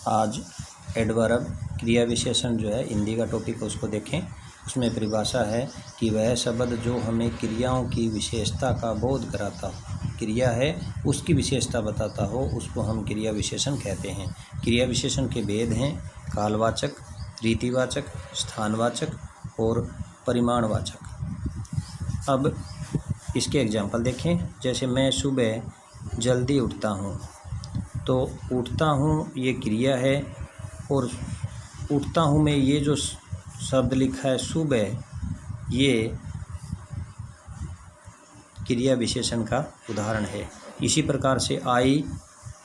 आज एडवर्ब क्रिया विशेषण जो है हिंदी का टॉपिक है उसको देखें। उसमें परिभाषा है कि वह शब्द जो हमें क्रियाओं की विशेषता का बोध कराता हो, क्रिया है उसकी विशेषता बताता हो, उसको हम क्रिया विशेषण कहते हैं। क्रिया विशेषण के भेद हैं कालवाचक, रीतिवाचक, स्थानवाचक और परिमाणवाचक। अब इसके एग्जाम्पल देखें। जैसे मैं सुबह जल्दी उठता हूँ, तो उठता हूँ ये क्रिया है और उठता हूँ में ये जो शब्द लिखा है सुबह, ये क्रिया विशेषण का उदाहरण है। इसी प्रकार से आई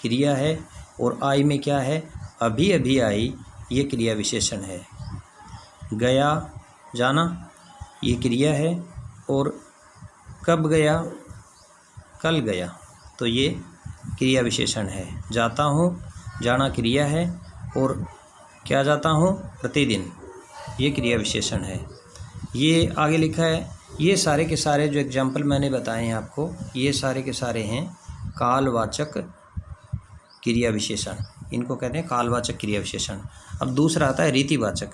क्रिया है और आई में क्या है, अभी अभी आई, ये क्रिया विशेषण है। गया जाना ये क्रिया है और कब गया, कल गया, तो ये क्रिया विशेषण है। जाता हूँ जाना क्रिया है और क्या जाता हूँ प्रतिदिन, ये क्रिया विशेषण है। ये आगे लिखा है, ये सारे के सारे जो एग्जाम्पल मैंने बताए हैं आपको, ये सारे के सारे हैं कालवाचक क्रिया विशेषण, इनको कहते हैं कालवाचक क्रिया विशेषण। अब दूसरा आता है रीतिवाचक।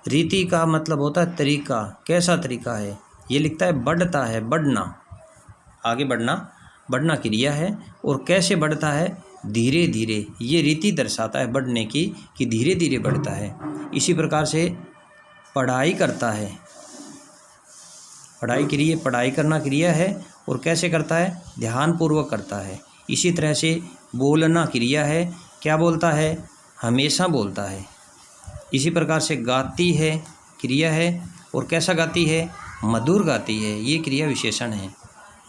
रीति का मतलब होता है तरीका, कैसा तरीका है। ये लिखता है बढ़ता है, बढ़ना, आगे बढ़ना, बढ़ना क्रिया है और कैसे बढ़ता है, धीरे धीरे। ये रीति दर्शाता है बढ़ने की, कि धीरे धीरे बढ़ता है। इसी प्रकार से पढ़ाई करता है, पढ़ाई करना क्रिया है और कैसे करता है, ध्यानपूर्वक करता है। इसी तरह से बोलना क्रिया है, क्या बोलता है, हमेशा बोलता है। इसी प्रकार से गाती है क्रिया है और कैसा गाती है, मधुर गाती है, ये क्रिया विशेषण है।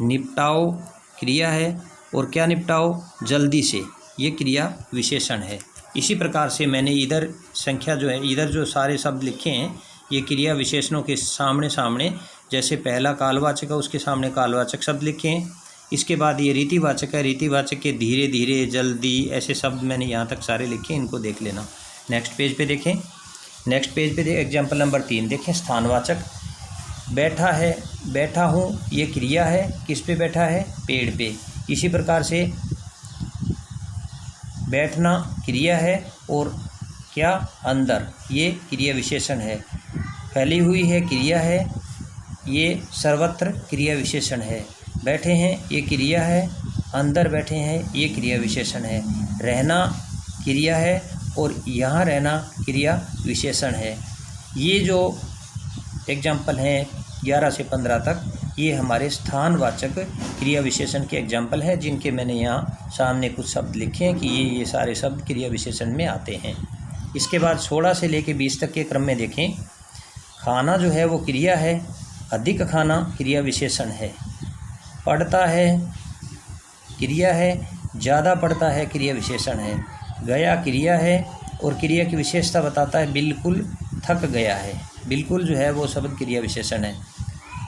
निपटाओ क्रिया है और क्या निपटाओ, जल्दी से, ये क्रिया विशेषण है। इसी प्रकार से मैंने इधर संख्या जो है, इधर जो सारे शब्द लिखे हैं, ये क्रिया विशेषणों के सामने सामने, जैसे पहला कालवाचक है उसके सामने कालवाचक शब्द लिखे हैं। इसके बाद ये रीतिवाचक है, रीतिवाचक के धीरे धीरे, जल्दी, ऐसे शब्द मैंने यहाँ तक सारे लिखे, इनको देख लेना। नेक्स्ट पेज पे देखें। नेक्स्ट पेज पे एग्जाम्पल नंबर 3 देखें। स्थानवाचक। बैठा है, बैठा हूँ, ये क्रिया है, किस पे बैठा है, पेड़ पे। इसी प्रकार से बैठना क्रिया है और क्या, अंदर, ये क्रिया विशेषण है। फैली हुई है क्रिया है, ये सर्वत्र क्रिया विशेषण है। बैठे हैं ये क्रिया है, अंदर बैठे हैं ये क्रिया विशेषण है। रहना क्रिया है और यहाँ रहना क्रिया विशेषण है। ये जो एग्जाम्पल हैं 11 से 15 तक, ये हमारे स्थानवाचक क्रिया विशेषण के एग्जाम्पल हैं, जिनके मैंने यहाँ सामने कुछ शब्द लिखे हैं कि ये सारे शब्द क्रिया विशेषण में आते हैं। इसके बाद 16 से लेकर 20 तक के क्रम में देखें। खाना जो है वो क्रिया है, अधिक खाना क्रिया विशेषण है। पढ़ता है क्रिया है, ज़्यादा पढ़ता है क्रिया विशेषण है। गया क्रिया है और क्रिया की विशेषता बताता है बिल्कुल थक गया है, बिल्कुल जो है वो शब्द क्रिया विशेषण है।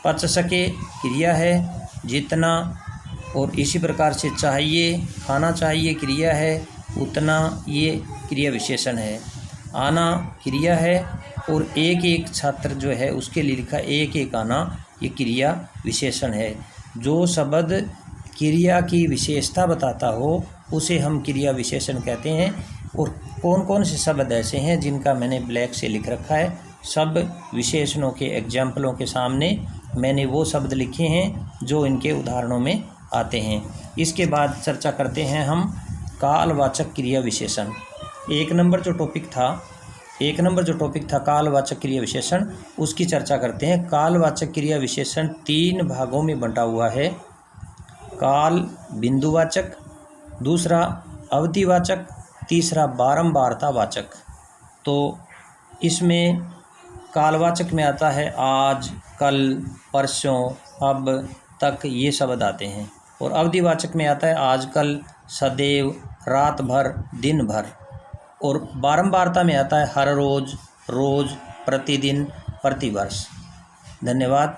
पच सके क्रिया है, जितना, और इसी प्रकार से चाहिए, खाना चाहिए क्रिया है, उतना, ये क्रिया विशेषण है। आना क्रिया है और एक एक छात्र जो है उसके लिए लिखा एक एक आना, ये क्रिया विशेषण है। जो शब्द क्रिया की विशेषता बताता हो उसे हम क्रिया विशेषण कहते हैं। और कौन कौन से शब्द ऐसे हैं जिनका मैंने ब्लैक से लिख रखा है, सब विशेषणों के एग्जाम्पलों के सामने मैंने वो शब्द लिखे हैं जो इनके उदाहरणों में आते हैं। इसके बाद चर्चा करते हैं हम कालवाचक क्रिया विशेषण। एक नंबर जो टॉपिक था कालवाचक क्रिया विशेषण, उसकी चर्चा करते हैं। कालवाचक क्रिया विशेषण 3 भागों में बंटा हुआ है। काल बिंदुवाचक, दूसरा अवधिवाचक, तीसरा बारंबारतावाचक। तो इसमें कालवाचक में आता है आज, कल, परसों, अब, तक, ये शब्द आते हैं। और अवधिवाचक में आता है आजकल, सदैव, रात भर, दिन भर। और बारंबारता में आता है हर रोज़, रोज़, प्रतिदिन, प्रतिवर्ष। धन्यवाद।